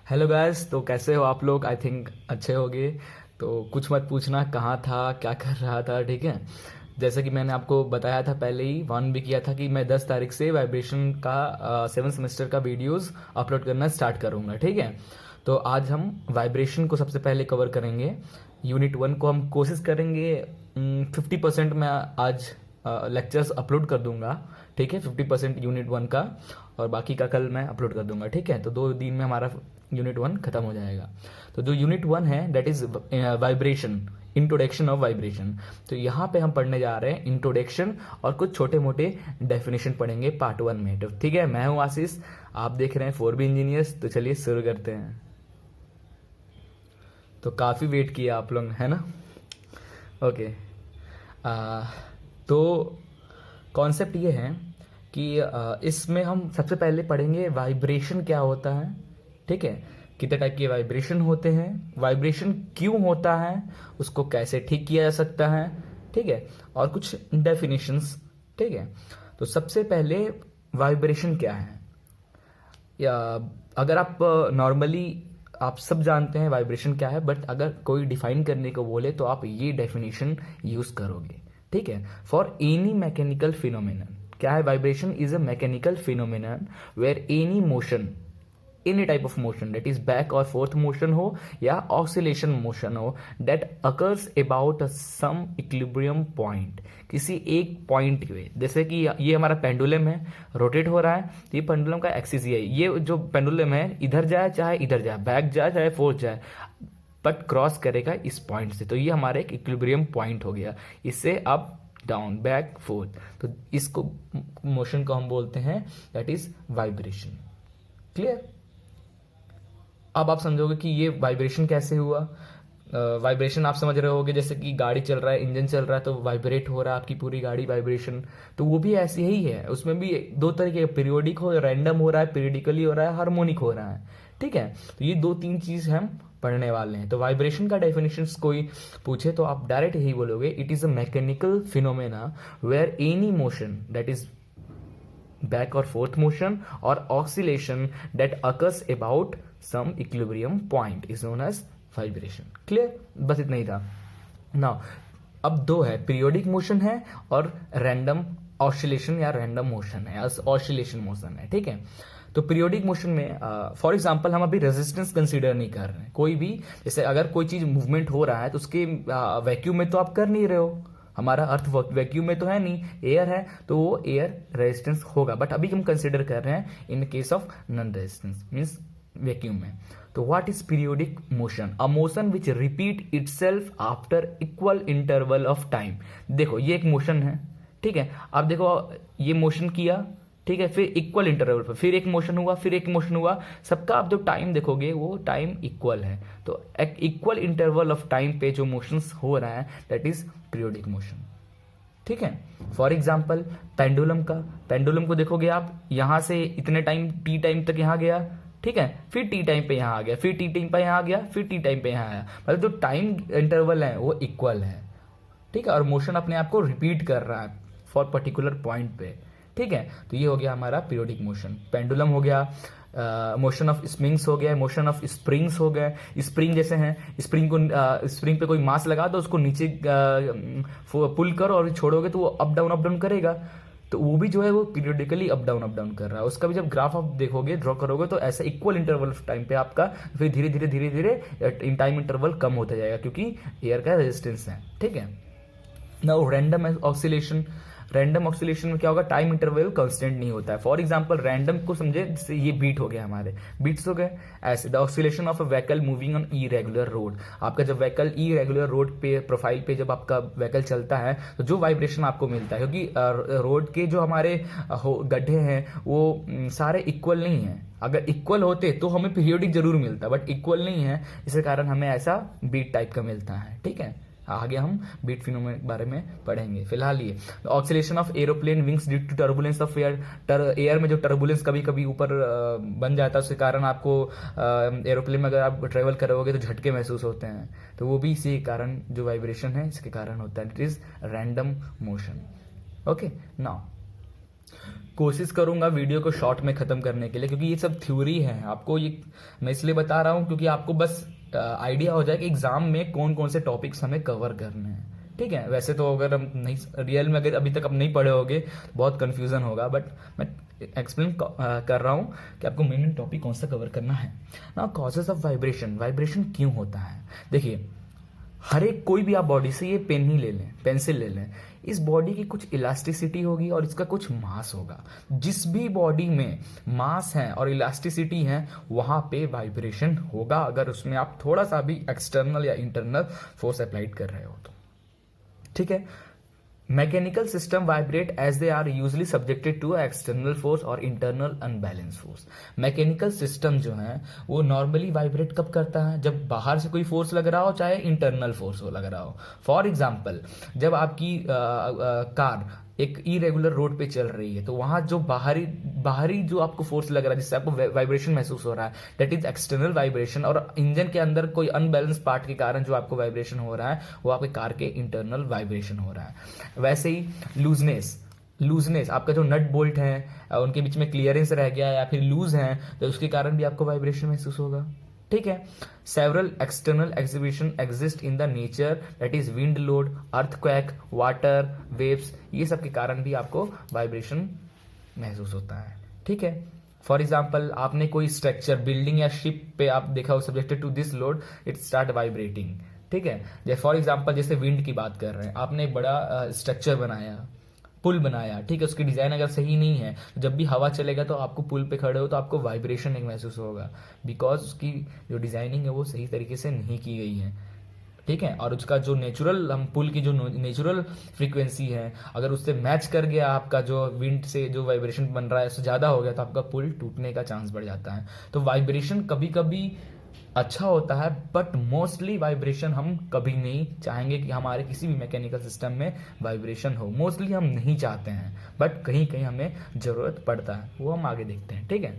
Hello guys, तो कैसे हो आप लोग? आई थिंक अच्छे होगे। तो कुछ मत पूछना कहाँ था, क्या कर रहा था, ठीक है। जैसे कि मैंने आपको बताया था, पहले ही वार्न भी किया था कि मैं 10 तारीख से वाइब्रेशन का 7 सेमेस्टर का वीडियोस अपलोड करना स्टार्ट करूँगा, ठीक है। तो आज हम वाइब्रेशन को सबसे पहले कवर करेंगे। यूनिट 1 को हम कोशिश करेंगे 50% मैं आज लेक्चर्स अपलोड कर दूंगा, ठीक है। 50% यूनिट 1 का और बाकी का कल मैं अपलोड कर दूंगा, ठीक है। तो 2 दिन में हमारा यूनिट 1 खत्म हो जाएगा। तो जो यूनिट 1 है that is vibration, introduction of vibration. तो यहाँ पे हम पढ़ने जा रहे हैं इंट्रोडक्शन और कुछ छोटे मोटे डेफिनेशन पढ़ेंगे पार्ट 1 में। तो ठीक है, मैं हूँ आशीष, आप देख रहे हैं 4B इंजीनियर्स। तो चलिए शुरू करते हैं। तो काफ़ी वेट किया आप लोग, है ना। ओके। तो कॉन्सेप्ट ये है कि इसमें हम सबसे पहले पढ़ेंगे वाइब्रेशन क्या होता है, ठीक है। कितने टाइप के वाइब्रेशन होते हैं, वाइब्रेशन क्यों होता है, उसको कैसे ठीक किया जा सकता है, ठीक है। और कुछ डेफिनेशंस, ठीक है। तो सबसे पहले वाइब्रेशन क्या है, या अगर आप नॉर्मली आप सब जानते हैं वाइब्रेशन क्या है, बट अगर कोई डिफाइन करने को बोले तो आप ये डेफिनेशन यूज करोगे, ठीक है। फॉर एनी मैकेनिकल फिनोमिनन, क्या है vibration? Is a mechanical phenomenon where any motion, any type of motion that is back or forth motion हो या ऑसिलेशन मोशन हो, that occurs about some equilibrium point, किसी एक पॉइंट पे। जैसे कि ये हमारा पेंडुलम है, रोटेट हो रहा है, तो ये पेंडुलम का एक्सिस ये है। ये जो पेंडुलम है इधर जाए चाहे इधर जाए, बैक जाए चाहे फोर्थ जाए, बट क्रॉस करेगा इस पॉइंट से। तो ये हमारा एक इक्विलिब्रियम पॉइंट हो गया। इससे अप डाउन बैक फोर्थ, तो इसको मोशन को हम बोलते हैं दैट इज वाइब्रेशन। क्लियर? अब आप समझोगे कि ये वाइब्रेशन कैसे हुआ। वाइब्रेशन आप समझ रहे होगे, जैसे कि गाड़ी चल रहा है, इंजन चल रहा है, तो वाइब्रेट हो रहा है आपकी पूरी गाड़ी, वाइब्रेशन। तो वो भी ऐसे ही है, उसमें भी दो तरीके, पीरियोडिक हो, रैंडम हो रहा है, पीरियडिकली हो रहा है, हार्मोनिक हो रहा है, ठीक है। तो ये 2-3 चीज हम पढ़ने वाले हैं। तो वाइब्रेशन का डेफिनेशन कोई पूछे तो आप डायरेक्ट यही बोलोगे, it is a mechanical phenomena where any motion that is back or forth motion or oscillation that occurs about some equilibrium point is known as vibration. Clear? बस इतना ही था ना। अब दो है, पीरियोडिक मोशन है और रैंडम ऑसिलेशन या रैंडम मोशन है, ऑसिलेशन मोशन है, ठीक है। तो पीरियोडिक मोशन में फॉर एग्जांपल हम अभी रेजिस्टेंस कंसीडर नहीं कर रहे हैं कोई भी। जैसे अगर कोई चीज मूवमेंट हो रहा है तो उसके वैक्यूम में तो आप कर नहीं रहे हो, हमारा अर्थ वैक्यूम में तो है नहीं, एयर है, तो वो एयर रेजिस्टेंस होगा। बट अभी हम कंसिडर कर रहे हैं in case of non resistance means vacuum में। तो what is periodic motion? A motion which repeat itself after equal interval of time. देखो ये एक मोशन है, ठीक है। आप देखो ये मोशन किया, ठीक है, फिर इक्वल इंटरवल पर फिर एक मोशन हुआ, फिर एक मोशन हुआ, सबका आप जो टाइम देखोगे वो टाइम इक्वल है। तो एक इक्वल इंटरवल ऑफ टाइम पे जो मोशंस हो रहा है दैट इज पीरियोडिक मोशन, ठीक है। फॉर एग्जाम्पल पेंडुलम को देखोगे आप, यहां से इतने टाइम टी टाइम तक यहां गया, ठीक है, फिर टी टाइम पे यहां आ गया, फिर टी टाइम पे यहां आ गया, फिर टी टाइम पे यहां आया, मतलब जो टाइम इंटरवल है वो इक्वल है, ठीक है। और मोशन अपने आप को रिपीट कर रहा है फॉर पर्टिकुलर पॉइंट पे, ठीक है। तो ये हो गया हमारा पीरियोडिक मोशन। पेंडुलम हो गया, मोशन ऑफ स्प्रिंग्स हो गया, मोशन ऑफ स्प्रिंग्स हो गए। स्प्रिंग जैसे हैं, स्प्रिंग पे कोई मास लगा दो, उसको नीचे पुल करो और छोड़ोगे तो वो अप डाउन करेगा। तो वो भी जो है वो पीरियोडिकली अप डाउन कर रहा है। उसका भी जब ग्राफ आप देखोगे, ड्रॉ करोगे, तो ऐसा इक्वल इंटरवल ऑफ टाइम पे आपका फिर धीरे धीरे इन टाइम इंटरवल कम होता जाएगा, क्योंकि एयर का रेजिस्टेंस है, ठीक है। नाउ रैंडम ऑक्सीलेशन में क्या होगा, टाइम इंटरवल कांस्टेंट नहीं होता है। फॉर एग्जांपल रैंडम को समझे, जैसे ये बीट हो गया, हमारे बीट्स हो गए ऐसे। The oscillation of a vehicle moving on irregular road, आपका जब व्हीकल इरेगुलर रोड पे प्रोफाइल पे जब आपका व्हीकल चलता है तो जो वाइब्रेशन आपको मिलता है, क्योंकि रोड के जो हमारे गड्ढे हैं वो सारे इक्वल नहीं है। अगर इक्वल होते तो हमें पीरियोडिक जरूर मिलता, बट इक्वल नहीं है, इस कारण हमें ऐसा बीट टाइप का मिलता है, ठीक है। आगे हम बीट फिनोमेना के बारे में पढ़ेंगे। फिलहाल ये oscillation of aeroplane wings due to turbulence of air, air में जो टर्बुलेंस कभी कभी ऊपर बन जाता है, उसके कारण आपको एरोप्लेन में अगर आप ट्रेवल करोगे तो झटके महसूस होते हैं, तो वो भी इसी कारण जो वाइब्रेशन है इसके कारण होता है। It is random motion. Okay, now कोशिश करूंगा वीडियो को शॉर्ट में ख़त्म करने के लिए, क्योंकि ये सब थ्योरी है। आपको ये मैं इसलिए बता रहा हूँ क्योंकि आपको बस आइडिया हो जाए कि एग्जाम में कौन कौन से टॉपिक्स हमें कवर करने हैं। ठीक है, वैसे तो अगर हम नहीं रियल में अगर अभी तक आप नहीं पढ़े होगे बहुत कन्फ्यूजन होगा, बट मैं एक्सप्लेन कर रहा हूँ कि आपको मेन टॉपिक कौन सा कवर करना है ना। कॉजेज ऑफ वाइब्रेशन, वाइब्रेशन क्यों होता है। देखिए, हर एक कोई भी आप बॉडी से ये पेन ही ले लें, पेंसिल ले लें, इस बॉडी की कुछ इलास्टिसिटी होगी और इसका कुछ मास होगा। जिस भी बॉडी में मास है और इलास्टिसिटी है वहां पे वाइब्रेशन होगा, अगर उसमें आप थोड़ा सा भी एक्सटर्नल या इंटरनल फोर्स अप्लाइड कर रहे हो तो। ठीक है, mechanical system vibrate as they are usually subjected to external force और internal unbalance force. Mechanical system जो है वो नॉर्मली वाइब्रेट कब करता है, जब बाहर से कोई फोर्स लग रहा हो, चाहे इंटरनल फोर्स हो लग रहा हो। फॉर एग्जाम्पल, जब आपकी कार एक इरेगुलर रोड पे चल रही है तो वहां जो बाहरी जो आपको फोर्स लग रहा है, जिससे आपको वाइब्रेशन महसूस हो रहा है, दैट इज एक्सटर्नल वाइब्रेशन। और इंजन के अंदर कोई अनबैलेंस पार्ट के कारण जो आपको वाइब्रेशन हो रहा है वो आपके कार के इंटरनल वाइब्रेशन हो रहा है। वैसे ही लूजनेस आपका जो नट बोल्ट है उनके बीच में क्लियरेंस रह गया या फिर लूज है तो उसके कारण भी आपको वाइब्रेशन महसूस होगा। ठीक है, several external exhibition exist in the nature, that is wind load, earthquake, water waves, ये सब के कारण भी आपको वाइब्रेशन महसूस होता है। ठीक है, फॉर एग्जाम्पल, आपने कोई स्ट्रक्चर, बिल्डिंग या शिप पे आप देखा हो, subjected to this load it start vibrating. ठीक है, जैसे फॉर एग्जाम्पल जैसे विंड की बात कर रहे हैं, आपने एक बड़ा स्ट्रक्चर बनाया, पुल बनाया, ठीक है, उसकी डिजाइन अगर सही नहीं है तो जब भी हवा चलेगा तो आपको पुल पे खड़े हो तो आपको वाइब्रेशन एक महसूस होगा, बिकॉज उसकी जो डिजाइनिंग है वो सही तरीके से नहीं की गई है। ठीक है, और उसका जो नेचुरल, हम पुल की जो नेचुरल फ्रीक्वेंसी है अगर उससे मैच कर गया, आपका जो विंड से जो वाइब्रेशन बन रहा है उससे ज्यादा हो गया तो आपका पुल टूटने का चांस बढ़ जाता है। तो वाइब्रेशन कभी कभी अच्छा होता है, बट मोस्टली वाइब्रेशन हम कभी नहीं चाहेंगे कि हमारे किसी भी मैकेनिकल सिस्टम में वाइब्रेशन हो। मोस्टली हम नहीं चाहते हैं, बट कहीं कहीं हमें जरूरत पड़ता है, वो हम आगे देखते हैं। ठीक है,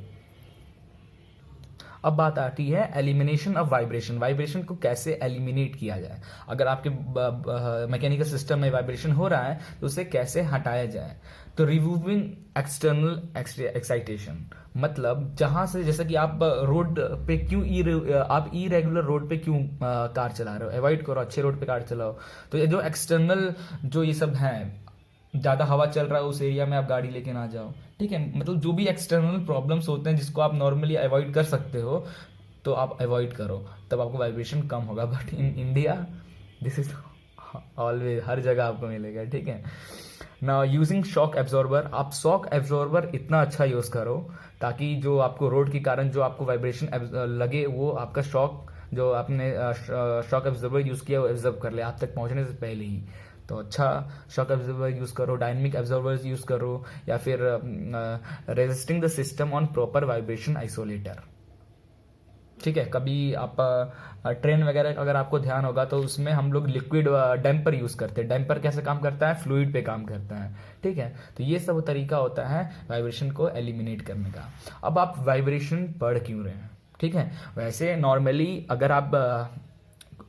अब बात आती है एलिमिनेशन ऑफ वाइब्रेशन। वाइब्रेशन को कैसे एलिमिनेट किया जाए, अगर आपके मैकेनिकल सिस्टम में वाइब्रेशन हो रहा है तो उसे कैसे हटाया जाए। तो रिमूविंग एक्सटर्नल एक्साइटेशन, मतलब जहां से, जैसे कि आप रोड पे क्यों आप इरेगुलर रोड पे क्यों कार चला रहे हो, अवॉइड करो, अच्छे रोड पे कार चलाओ। तो ये जो एक्सटर्नल जो ये सब है, ज्यादा हवा चल रहा है उस एरिया में आप गाड़ी लेके ना जाओ। ठीक है, मतलब जो भी एक्सटर्नल प्रॉब्लम्स होते हैं जिसको आप नॉर्मली अवॉइड कर सकते हो तो आप अवॉइड करो, तब आपको वाइब्रेशन कम होगा। But in India this is always, हर जगह आपको मिलेगा। ठीक है, ना यूजिंग शॉक एब्जॉर्बर, आप शॉक एब्जॉर्बर इतना अच्छा यूज करो ताकि जो आपको रोड के कारण जो आपको वाइब्रेशन लगे वो आपका शॉक, जो आपने शॉक एब्जॉर्बर यूज किया वो एब्जॉर्ब कर ले आप तक पहुंचने से पहले ही। तो अच्छा शॉक एब्जॉर्बर यूज करो, डायनेमिक एब्जॉर्बर्स यूज करो, या फिर resisting the system on proper vibration isolator. ठीक है, कभी आप ट्रेन वगैरह अगर आपको ध्यान होगा तो उसमें हम लोग लिक्विड डैम्पर यूज करते हैं। डैम्पर कैसे काम करता है, फ्लूइड पे काम करता है। ठीक है, तो ये सब तरीका होता है वाइब्रेशन को एलिमिनेट करने का। अब आप वाइब्रेशन पढ़ क्यों रहे हैं। ठीक है, वैसे नॉर्मली अगर आप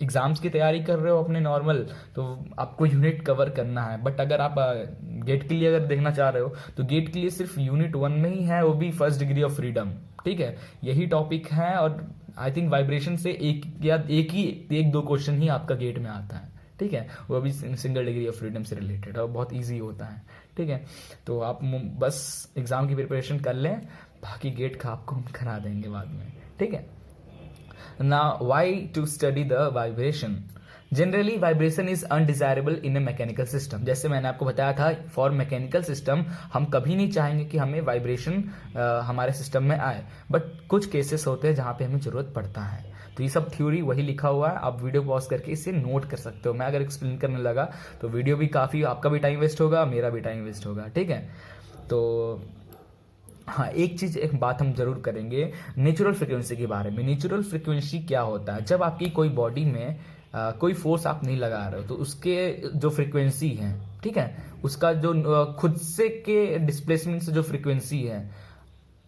एग्जाम्स की तैयारी कर रहे हो अपने नॉर्मल, तो आपको यूनिट कवर करना है। बट अगर आप गेट के लिए अगर देखना चाह रहे हो तो गेट के लिए सिर्फ यूनिट 1 में ही है, वो भी फर्स्ट डिग्री ऑफ फ्रीडम। ठीक है, यही टॉपिक है और आई थिंक वाइब्रेशन से एक दो क्वेश्चन ही आपका गेट में आता है। ठीक है, वो भी सिंगल डिग्री ऑफ फ्रीडम से रिलेटेड और बहुत ईजी होता है। ठीक है, तो आप बस एग्जाम की प्रिपरेशन कर लें, बाकी गेट का आपको हम करा देंगे बाद में। ठीक है, now why to study the vibration? Generally vibration is undesirable in a mechanical system। जैसे मैंने आपको बताया था, फॉर मैकेनिकल सिस्टम हम कभी नहीं चाहेंगे कि हमें वाइब्रेशन हमारे सिस्टम में आए, बट कुछ केसेस होते हैं जहां पे हमें जरूरत पड़ता है। तो ये सब थ्योरी वही लिखा हुआ है, आप वीडियो पॉज करके इसे नोट कर सकते हो। मैं अगर एक्सप्लेन करने लगा तो वीडियो भी काफी, आपका भी टाइम वेस्ट होगा, मेरा भी टाइम वेस्ट होगा। ठीक है, तो हाँ, एक बात हम जरूर करेंगे नेचुरल फ्रीक्वेंसी के बारे में। नेचुरल फ्रीक्वेंसी क्या होता है, जब आपकी कोई बॉडी में कोई फोर्स आप नहीं लगा रहे हो तो उसके जो फ्रीक्वेंसी है, ठीक है, उसका जो खुद से के डिस्प्लेसमेंट से जो फ्रीक्वेंसी है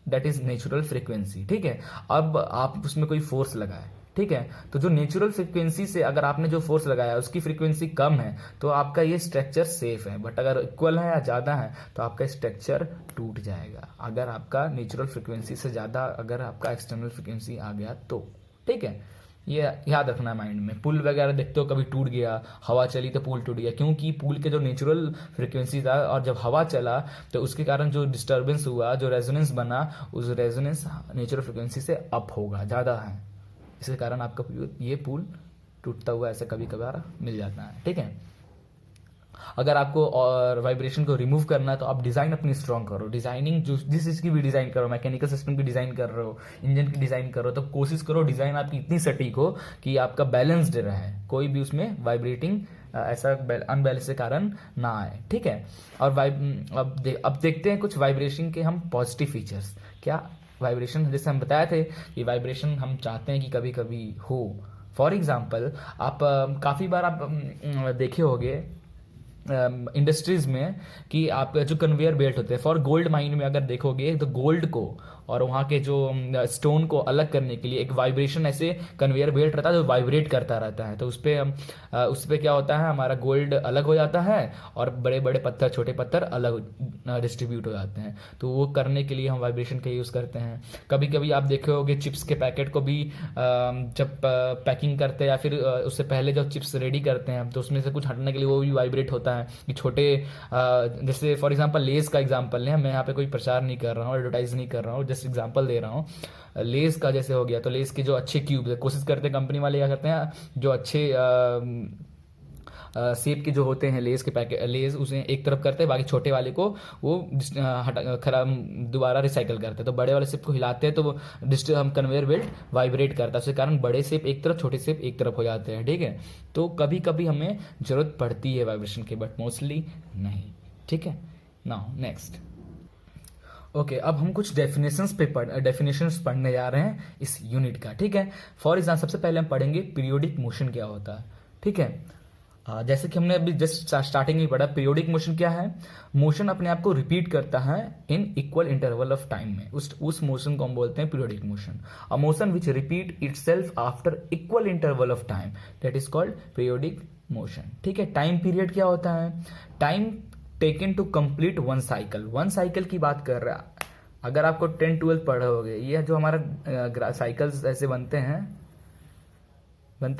दैट इज नेचुरल फ्रीक्वेंसी। ठीक है, अब आप उसमें कोई फोर्स लगाए, ठीक है। तो जो नेचुरल फ्रीक्वेंसी से अगर आपने जो फोर्स लगाया उसकी फ्रीक्वेंसी कम है तो आपका ये स्ट्रक्चर सेफ है, बट अगर इक्वल है या ज़्यादा है तो आपका स्ट्रक्चर टूट जाएगा, अगर आपका नेचुरल फ्रीक्वेंसी से ज़्यादा अगर आपका एक्सटर्नल फ्रीक्वेंसी आ गया तो। ठीक है, ये याद रखना है माइंड में। पुल वगैरह देखते हो कभी टूट गया, हवा चली तो पुल टूट गया, क्योंकि पुल के जो नेचुरल फ्रीक्वेंसी था और जब हवा चला तो उसके कारण जो डिस्टर्बेंस हुआ, जो रेजोनेंस बना, उस रेजोनेंस नेचुरल फ्रीक्वेंसी से अप होगा, ज़्यादा है, इसके कारण आपका ये पुल टूटता हुआ ऐसा कभी कभार मिल जाता है। ठीक है, अगर आपको और वाइब्रेशन को रिमूव करना है तो आप डिज़ाइन अपनी स्ट्रॉन्ग करो। डिज़ाइनिंग जो जिस चीज़ की भी डिज़ाइन करो, मैकेनिकल सिस्टम की डिज़ाइन कर रहे हो, इंजन की डिज़ाइन करो, तो कोशिश करो डिज़ाइन आपकी इतनी सटीक हो कि आपका बैलेंस्ड रहे, कोई भी उसमें वाइब्रेटिंग ऐसा अनबैलेंस के कारण ना आए। ठीक है, और अब देखते हैं कुछ वाइब्रेशन के हम पॉजिटिव फीचर्स। क्या वाइब्रेशन, जैसे हम बताए थे कि वाइब्रेशन हम चाहते हैं कि कभी कभी हो। फॉर एग्जाम्पल आप काफ़ी बार आप देखे होंगे इंडस्ट्रीज में कि आप जो कन्वेयर बेल्ट होते हैं, फॉर गोल्ड माइन में अगर देखोगे तो गोल्ड को और वहाँ के जो स्टोन को अलग करने के लिए एक वाइब्रेशन ऐसे कन्वेयर बेल्ट रहता है जो वाइब्रेट करता रहता है, तो उस पर क्या होता है, हमारा गोल्ड अलग हो जाता है और बड़े बड़े पत्थर, छोटे पत्थर अलग डिस्ट्रीब्यूट हो जाते हैं। तो वो करने के लिए हम वाइब्रेशन का यूज़ करते हैं। कभी कभी आप देखे होंगे चिप्स के पैकेट को भी जब पैकिंग करते हैं या फिर उससे पहले जब चिप्स रेडी करते हैं तो उसमें से कुछ हटने के लिए वो भी वाइब्रेट होता है कि छोटे जैसे फॉर एग्जांपल लेस का एग्जांपल लें, मैं यहाँ पे कोई प्रचार नहीं कर रहा हूँ, एडवर्टाइज नहीं कर रहा हूँ, जस्ट एग्जांपल दे रहा हूँ। लेस का जैसे हो गया तो लेस के जो अच्छे क्यूब्स है, कोशिश करते हैं कंपनी वाले क्या करते हैं, जो अच्छे सेप के जो होते हैं लेस के पैकेट, लेस उसे एक तरफ करते हैं, बाकी छोटे वाले को वो हटा खराब दोबारा रिसाइकल करते हैं। तो बड़े वाले सेप को हिलाते हैं तो वो हम कन्वेयर बेल्ट वाइब्रेट करता है, उसके कारण बड़े सेप एक तरफ, छोटे सेप एक तरफ हो जाते हैं। ठीक है, तो कभी कभी हमें ज़रूरत पड़ती है वाइब्रेशन की, बट मोस्टली नहीं। ठीक है, नाउ नेक्स्ट। ओके, अब हम कुछ डेफिनेशंस पढ़ने जा रहे हैं इस यूनिट का। ठीक है, फॉर एग्जाम्पल सबसे पहले हम पढ़ेंगे पीरियोडिक मोशन क्या होता है। ठीक है, जैसे कि हमने अभी जस्ट स्टार्टिंग में पढ़ा, पीरियोडिक मोशन क्या है, मोशन अपने आप को रिपीट करता है in equal interval of time में, उस मोशन को हम बोलते हैं periodic motion. A motion which repeat itself after equal interval of time, that is called periodic motion. ठीक है, टाइम पीरियड क्या होता है, time taken to complete one cycle की बात कर रहा है। अगर आपको 10-12 पढ़े होगे, ये जो हमारा साइकिल्स ऐसे बनते हैं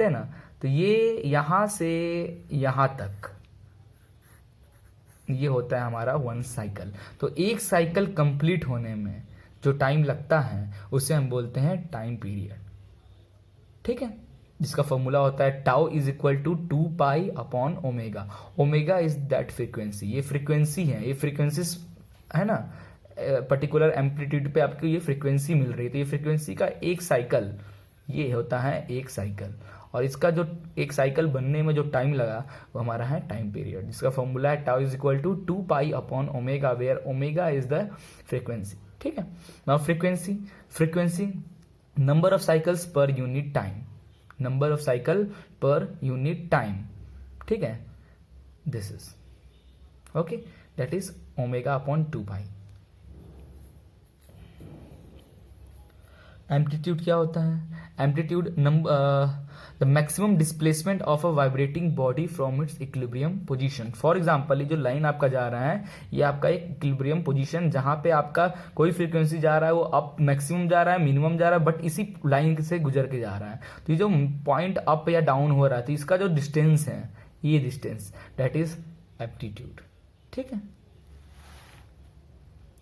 ना, तो ये यहां से यहां तक ये होता है हमारा वन साइकिल। तो एक साइकिल कंप्लीट होने में जो टाइम लगता है उसे हम बोलते हैं टाइम पीरियड। ठीक है, जिसका फॉर्मूला होता है tau is equal to 2 pi upon omega. Omega is that frequency, ये फ्रीक्वेंसी है, ये फ्रीक्वेंसीज है ना, पर्टिकुलर एम्पलीट्यूड पे आपको ये फ्रीक्वेंसी मिल रही है, तो ये फ्रीक्वेंसी का एक साइकिल ये होता है एक साइकिल, और इसका जो एक साइकिल बनने में जो टाइम लगा वो हमारा है टाइम पीरियड, जिसका फॉर्मूला है tau is equal to 2 pi upon omega, where omega is the frequency. ठीक है, now frequency number of cycles per unit time, number of cycle per unit time. ठीक है, this is okay, that is omega upon 2 pi. Amplitude क्या होता है, amplitude the maximum displacement of a vibrating body from its equilibrium position. For example ये जो line आपका जा रहा है ये आपका एक इक्विलिब्रियम पोजीशन, जहां पे आपका कोई फ्रीक्वेंसी जा रहा है वो अप मैक्सिमम जा रहा है, मिनिमम जा रहा है, बट इसी लाइन से गुजर के जा रहा है। तो ये जो पॉइंट अप या डाउन हो रहा है तो इसका जो डिस्टेंस है, ये डिस्टेंस दैट इज एप्टीट्यूड। ठीक है,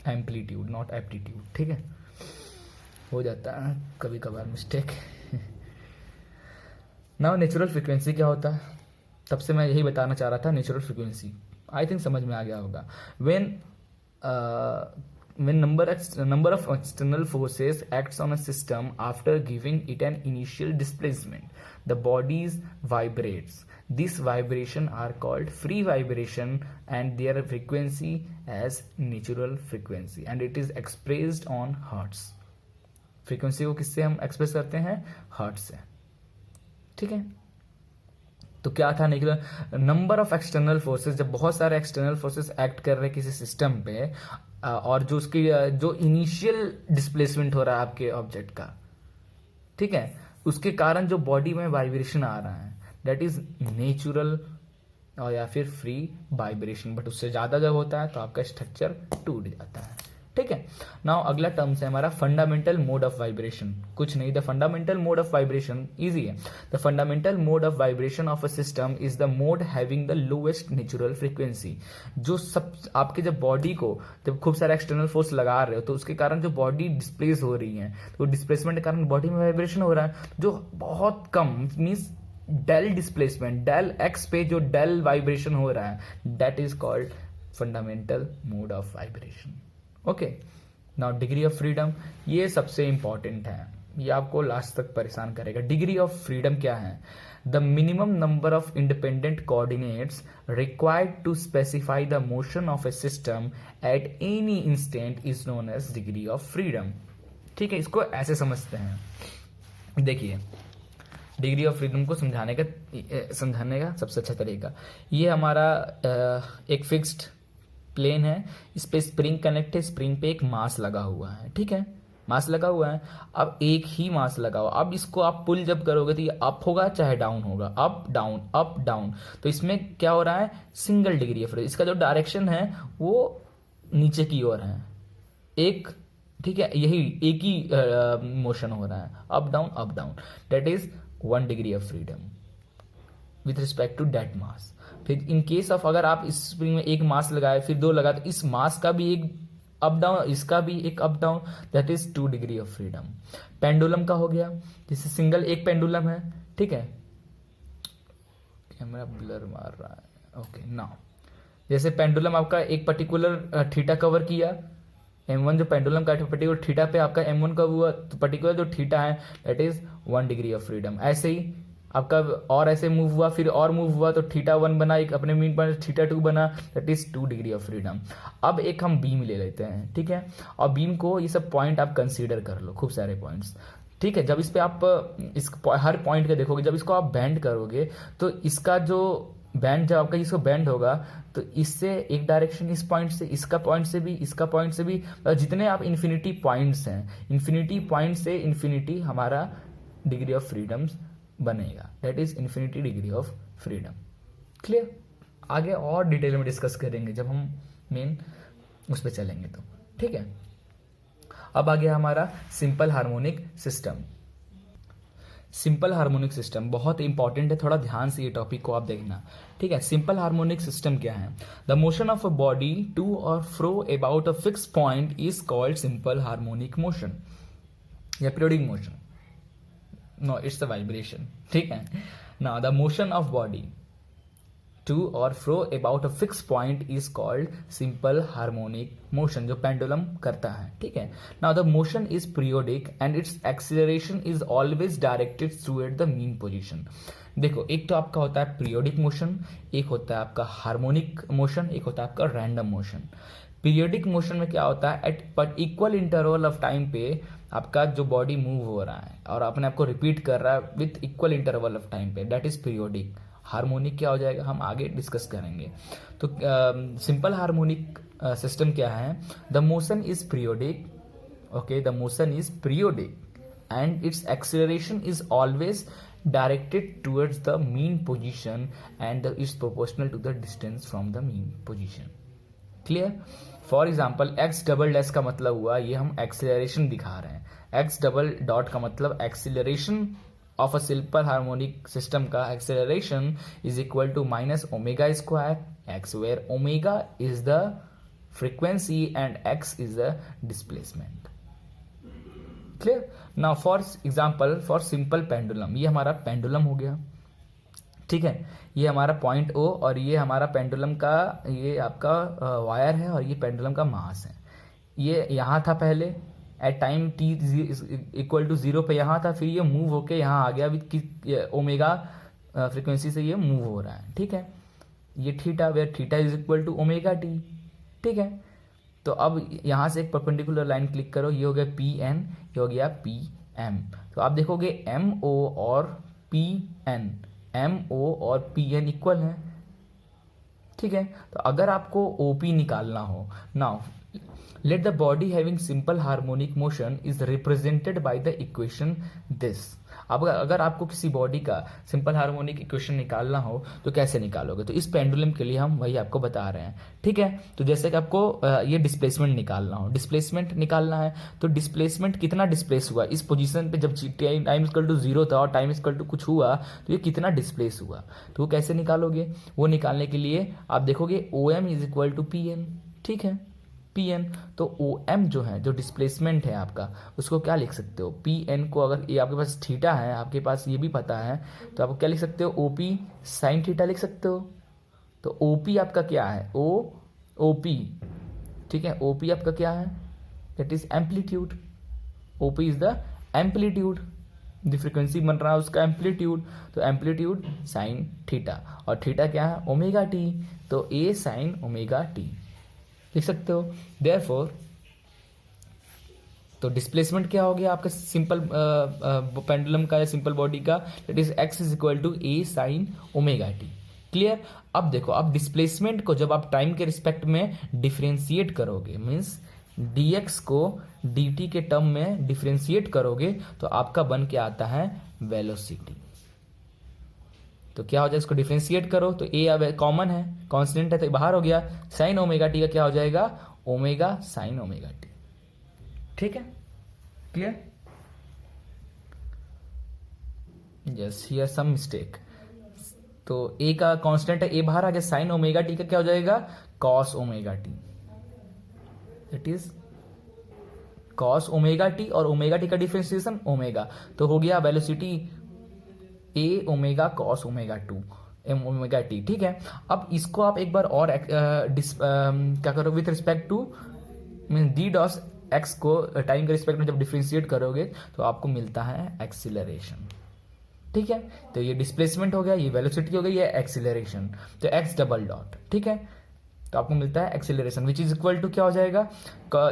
एम्पलीट्यूड नॉट एप्टीट्यूड। ठीक है, हो जाता है कभी कभार मिस्टेक। नाउ नेचुरल फ्रीक्वेंसी क्या होता है, तब से मैं यही बताना चाह रहा था। नेचुरल फ्रीक्वेंसी आई थिंक समझ में आ गया होगा। when number of external forces acts on a system after giving it an initial displacement, the bodies vibrates. This vibration are called free vibration and their frequency as natural frequency, and it is expressed on hertz. Frequency को किससे हम express करते हैं, hertz से। ठीक है, तो क्या था, निकला नंबर ऑफ एक्सटर्नल फोर्सेस, जब बहुत सारे एक्सटर्नल फोर्सेस एक्ट कर रहे हैं किसी सिस्टम पे, और जो उसकी जो इनिशियल डिस्प्लेसमेंट हो रहा है आपके ऑब्जेक्ट का, ठीक है, उसके कारण जो बॉडी में वाइब्रेशन आ रहा है दैट इज नेचुरल और या फिर फ्री वाइब्रेशन, बट उससे ज़्यादा जब होता है तो आपका स्ट्रक्चर टूट जाता है। ठीक है, नाउ अगला टर्म्स है हमारा फंडामेंटल मोड ऑफ वाइब्रेशन। कुछ नहीं, the fundamental mode of vibration easy है। The fundamental mode of vibration of a system is the mode having the lowest natural frequency. जो सब आपके जब बॉडी को जब खूब सारा एक्सटर्नल फोर्स लगा रहे हो तो उसके कारण जो बॉडी डिस्प्लेस हो रही है तो डिस्प्लेसमेंट के कारण बॉडी में वाइब्रेशन हो रहा है जो बहुत कम means del displacement, del x पे जो डेल वाइब्रेशन हो रहा है that is called fundamental mode of vibration. Okay, now degree of freedom, ये सबसे इंपॉर्टेंट है, ये आपको लास्ट तक परेशान करेगा। डिग्री ऑफ फ्रीडम क्या है? The minimum number of independent coordinates required to specify the motion of a system at any instant is known as degree of freedom. ठीक है, इसको ऐसे समझते हैं, देखिए डिग्री ऑफ फ्रीडम को समझाने का सबसे अच्छा तरीका, ये हमारा एक फिक्स्ड प्लेन है, इस पे स्प्रिंग कनेक्ट है, स्प्रिंग पे एक मास लगा हुआ है। ठीक है, मास लगा हुआ है, अब एक ही मास लगा हुआ, अब इसको आप पुल जब करोगे तो ये अप होगा चाहे डाउन होगा, अप डाउन, तो इसमें क्या हो रहा है? Single degree of freedom. इसका जो डायरेक्शन है वो नीचे की ओर है एक, ठीक है, यही एक ही मोशन हो रहा है, up down, that is 1 degree of freedom with respect to that mass. फिर इन केस ऑफ अगर आप इस स्प्रिंग में एक मास लगाए फिर 2 लगाए तो इस मास का भी एक अप डाउन, इसका भी एक up down, that is 2 degree of freedom. Pendulum का हो गया, जैसे सिंगल एक पेंडुलम है, ठीक है, कैमरा ब्लर मार रहा है, ओके नाउ, जैसे पेंडुलम आपका एक पर्टिकुलर थीटा कवर किया, m1 जो पेंडुलम का पर्टिकुलर थीटा पे आपका m1 कब हुआ तो पर्टिकुलर जो थीटा है that is 1 degree of freedom. ऐसे ही आपका और ऐसे मूव हुआ, फिर और मूव हुआ तो थीटा 1 बना, एक अपने मीन पर थीटा 2 बना, that is 2 degree of freedom. अब एक हम बीम ले लेते हैं, ठीक है, और बीम को ये सब पॉइंट आप कंसीडर कर लो, खूब सारे पॉइंट्स, ठीक है। जब इस पे आप इस हर पॉइंट के देखोगे, जब इसको आप बेंड करोगे तो इसका जो बैंड, जब आपका इसको बेंड होगा तो इससे एक डायरेक्शन इस पॉइंट से, इसका पॉइंट से भी, इसका पॉइंट से भी, जितने आप इन्फिनिटी पॉइंट्स हैं, इन्फिनिटी पॉइंट से इन्फिनिटी हमारा डिग्री ऑफ फ्रीडम्स बनेगा, that is infinity degree of freedom. Clear? आगे और डिटेल में डिस्कस करेंगे जब हम मेन उस पर चलेंगे तो, ठीक है। अब आ गया हमारा simple harmonic system. Simple harmonic system बहुत इंपॉर्टेंट है, थोड़ा ध्यान से ये टॉपिक को आप देखना, ठीक है। सिंपल हार्मोनिक सिस्टम क्या है? The motion of a body to और fro about a fix point is called simple harmonic motion या periodic motion. No, it's a vibration, ठीक है। Now the motion of body to और fro about a fix point is called simple harmonic motion, जो pendulum करता है, ठीक है। Now the motion is periodic and its acceleration is always directed throughout the mean position. देखो, एक तो आपका होता है पीरियोडिक मोशन, एक होता है आपका हार्मोनिक मोशन, एक होता है आपका रैंडम मोशन। पीरियोडिक मोशन में क्या होता है? At but equal interval of time पे आपका जो बॉडी मूव हो रहा है और अपने आप को रिपीट कर रहा है with equal interval of time पे, दैट इज पीरियोडिक। हार्मोनिक क्या हो जाएगा हम आगे डिस्कस करेंगे। तो सिंपल हार्मोनिक सिस्टम क्या है? The motion is periodic, okay, the motion is periodic and its acceleration is always directed towards the mean position and is proportional to the distance from the mean position. Clear? For example, x double dash का मतलब हुआ ये हम acceleration दिखा रहे हैं, x double dot का मतलब acceleration of a simple harmonic system का acceleration is equal to minus omega square x, where omega is the frequency and x is the displacement. Clear? Now for example for simple pendulum, ये हमारा pendulum हो गया, ठीक है, ये हमारा point O और ये हमारा पेंडुलम का ये आपका वायर है और ये पेंडुलम का मास है। ये यहाँ था पहले at time t equal to 0 पे यहाँ था, फिर ये मूव होके यहाँ आ गया विथ ओमेगा फ्रीक्वेंसी से ये मूव हो रहा है, ठीक है। ये theta, where theta is equal to omega t, ठीक है। तो अब यहाँ से एक परपेंडिकुलर लाइन क्लिक करो, ये हो गया Pn, ये हो गया Pm। तो आप देखोगे MO और Pn, MO और Pn इक्वल है, ठीक है। तो अगर आपको OP निकालना हो, now let the body having simple harmonic motion is represented by the equation this. अब अगर आपको किसी बॉडी का सिंपल हार्मोनिक इक्वेशन निकालना हो तो कैसे निकालोगे, तो इस पेंडुलम के लिए हम वही आपको बता रहे हैं, ठीक है। तो जैसे कि आपको ये डिस्प्लेसमेंट निकालना हो, डिस्प्लेसमेंट निकालना है तो डिस्प्लेसमेंट कितना डिस्प्लेस हुआ इस पोजीशन पे, जब टाइम इक्वल टू 0 था और टाइम इक्वल टू कुछ हुआ तो ये कितना डिस्प्लेस हुआ, तो वो कैसे निकालोगे, वो निकालने के लिए आप देखोगे O M is equal to P N, ठीक है, पी एन। तो ओ एम जो है, जो डिस्प्लेसमेंट है आपका, उसको क्या लिख सकते हो, पी एन को, अगर ये आपके पास थीटा है, आपके पास ये भी पता है, तो आप क्या लिख सकते हो, ओ पी साइन थीटा लिख सकते हो। तो ओ पी आपका क्या है, ओ पी, ठीक है, ओ पी आपका क्या है, that is amplitude, O P is the amplitude, the frequency बन रहा है उसका एम्पलीट्यूड, तो एम्पलीट्यूड साइन थीटा, और थीटा क्या है, ओमेगा टी, तो ए साइन ओमेगा टी लिख सकते हो। देयरफॉर तो डिस्प्लेसमेंट क्या हो गया आपका सिंपल पेंडुलम का या सिंपल बॉडी का, that is x is equal to a sine omega t. Clear. अब देखो, अब डिस्प्लेसमेंट को जब आप टाइम के रिस्पेक्ट में डिफरेंशिएट करोगे, मीन्स dx को dt के टर्म में डिफरेंशिएट करोगे, तो आपका बन के आता है वेलोसिटी। तो क्या हो जाएगा, इसको डिफरेंशिएट करो तो ए अब कॉमन है, कांस्टेंट है, तो बाहर हो गया, साइन ओमेगा टी का क्या हो जाएगा, ओमेगा साइन ओमेगा टी, ठीक है, clear. Yes, here some mistake, तो ए का कांस्टेंट है, ए बाहर आ गया, साइन ओमेगा टी का क्या हो जाएगा, cos omega t, it is cos omega t, और ओमेगा टी का डिफरेंशिएशन ओमेगा, तो हो गया velocity a omega cos omega to m omega t, ठीक है। अब इसको आप एक बार और क्या करो, with respect to mean d डॉस एक्स को टाइम के रिस्पेक्ट में जब डिफरेंशिएट करोगे तो आपको मिलता है एक्सीलरेशन, ठीक है। तो ये डिस्प्लेसमेंट हो गया, ये वेलोसिटी हो गई, ये एक्सीलरेशन, तो एक्स डबल डॉट, ठीक है, तो आपको मिलता है acceleration which is equal to क्या हो जाएगा,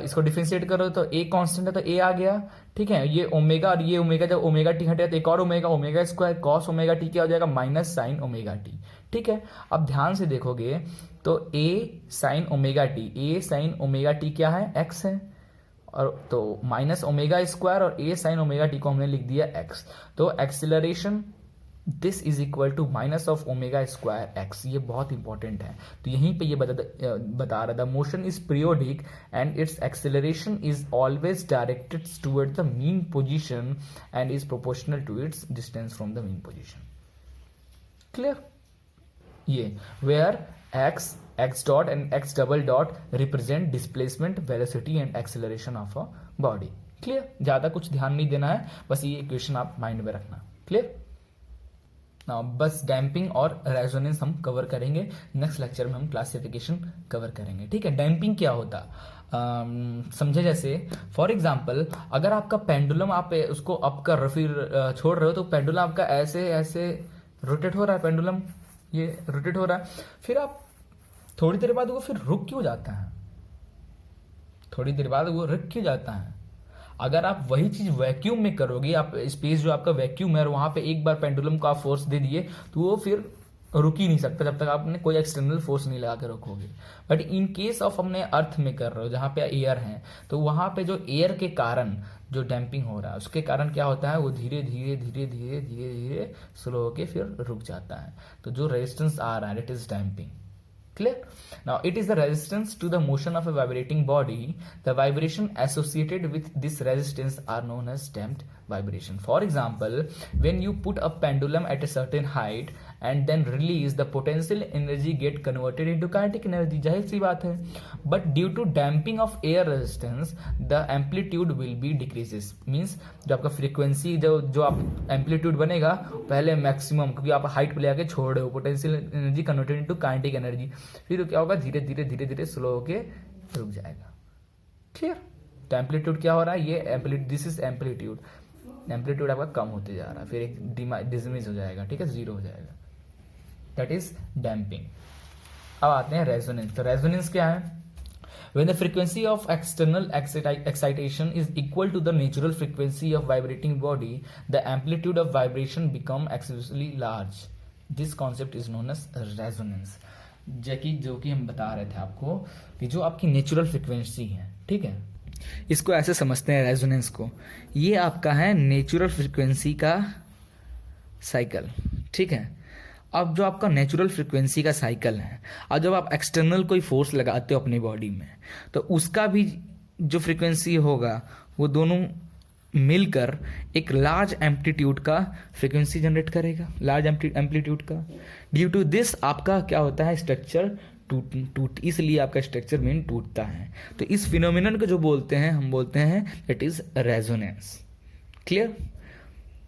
इसको डिफरेंशिएट करो तो ए कांस्टेंट है तो ए आ गया, ठीक है, ये ओमेगा और ये ओमेगा, जब ओमेगा टी हटेगा तो एक और omega, omega square cos omega T क्या हो जाएगा, माइनस साइन ओमेगा टी, ठीक है। अब ध्यान से देखोगे तो ए साइन ओमेगा टी, ए साइन ओमेगा टी क्या है, एक्स है, और तो माइनस ओमेगा स्क्वायर और ए साइन ओमेगा टी को हमने लिख दिया एक्स, तो acceleration this is equal to minus of omega square x, ये बहुत इंपॉर्टेंट है। तो यहीं पे ये बता रहा था, motion is periodic and its acceleration is always directed toward the mean position and is proportional to its distance from the mean position. Clear. ये where x dot and x double dot represent displacement, velocity and acceleration of a body. Clear. ज्यादा कुछ ध्यान नहीं देना है, बस ये equation आप माइंड में रखना। क्लियर। ना बस डैम्पिंग और रेजोनेंस हम कवर करेंगे, नेक्स्ट लेक्चर में हम क्लासिफिकेशन कवर करेंगे, ठीक है। डैम्पिंग क्या होता, समझे, जैसे फॉर एग्जांपल अगर आपका पेंडुलम आप उसको अप कर रहे फिर छोड़ रहे हो, तो पेंडुलम आपका ऐसे ऐसे रोटेट हो रहा है, पेंडुलम ये रोटेट हो रहा है, फिर आप थोड़ी देर बाद वो फिर रुक क्यों जाता है, थोड़ी देर बाद वो रुक क्यों जाता है। अगर आप वही चीज वैक्यूम में करोगे, आप स्पेस जो आपका वैक्यूम है और वहां पे एक बार पेंडुलम को आप फोर्स दे दिए तो वो फिर रुक ही नहीं सकता जब तक आपने कोई एक्सटर्नल फोर्स नहीं लगा के रोकोगे। बट इन केस ऑफ हमने अर्थ में कर रहे हो जहां पे एयर है, तो वहां पे जो एयर के कारण जो डैम्पिंग हो रहा है उसके कारण क्या होता है, वो धीरे धीरे धीरे धीरे धीरे धीरे स्लो होके फिर रुक जाता है। तो जो रेजिस्टेंस आ रहा है it is damping. Clear? Now it is the resistance to the motion of a vibrating body. The vibration associated with this resistance are known as damped vibration. For example, when you put a pendulum at a certain height and then release, the potential energy get converted into kinetic energy. जाहिर सी बात है। But due to damping of air resistance, the amplitude will be decreases. Means जो आपका frequency जो आप amplitude बनेगा पहले maximum, क्योंकि आप हाइट पे ले आके छोड़ रहे हो, potential energy converted into kinetic energy, फिर क्या होगा, धीरे धीरे धीरे धीरे स्लो होके रुक जाएगा। क्लियर। तो एम्पलीट्यूड क्या हो रहा है, ये amplitude, this is amplitude, amplitude आपका कम होते जा रहा है, फिर एक डिसमिस हो जाएगा, ठीक है, जीरो हो जाएगा, दैट इज डैम्पिंग। अब आते हैं रेजोनेंस। तो रेजोनेंस क्या है, when the frequency of external excitation is equal to the natural frequency of vibrating body, the amplitude of vibration become excessively large. This concept is known as resonance. जो कि हम बता रहे थे आपको कि जो आपकी नेचुरल फ्रिक्वेंसी है, ठीक है, इसको ऐसे समझते हैं रेजोनेंस को, ये आपका है नेचुरल फ्रिक्वेंसी का साइकिल, ठीक है। अब जो आपका नेचुरल फ्रिक्वेंसी का साइकिल है, और जब आप एक्सटर्नल कोई फोर्स लगाते हो अपनी बॉडी में, तो उसका भी जो फ्रिक्वेंसी होगा वो दोनों मिलकर एक लार्ज एम्पलीट्यूड का फ्रिक्वेंसी जनरेट करेगा, लार्ज एम्पलीट्यूड का। ड्यू टू दिस आपका क्या होता है, स्ट्रक्चर टूट इसलिए आपका स्ट्रक्चर मेन टूटता है। तो इस फिनोमिनन को जो बोलते हैं, हम बोलते हैं it is resonance. Clear.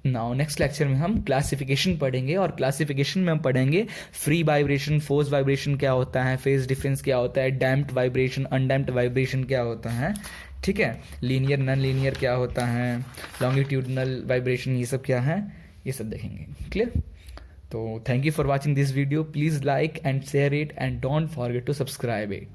Now next lecture में हम क्लासिफिकेशन पढ़ेंगे, और क्लासिफिकेशन में हम पढ़ेंगे फ्री वाइब्रेशन, फोर्स वाइब्रेशन क्या होता है, फेज डिफरेंस क्या होता है, डैम्प्ड वाइब्रेशन, अनडैम्प्ड वाइब्रेशन क्या होता है, ठीक है, लीनियर नॉन लीनियर क्या होता है, लॉन्गिट्यूडनल वाइब्रेशन, ये सब क्या है, ये सब देखेंगे। क्लियर। तो thank you for watching this video, please like and share it and don't forget to subscribe it.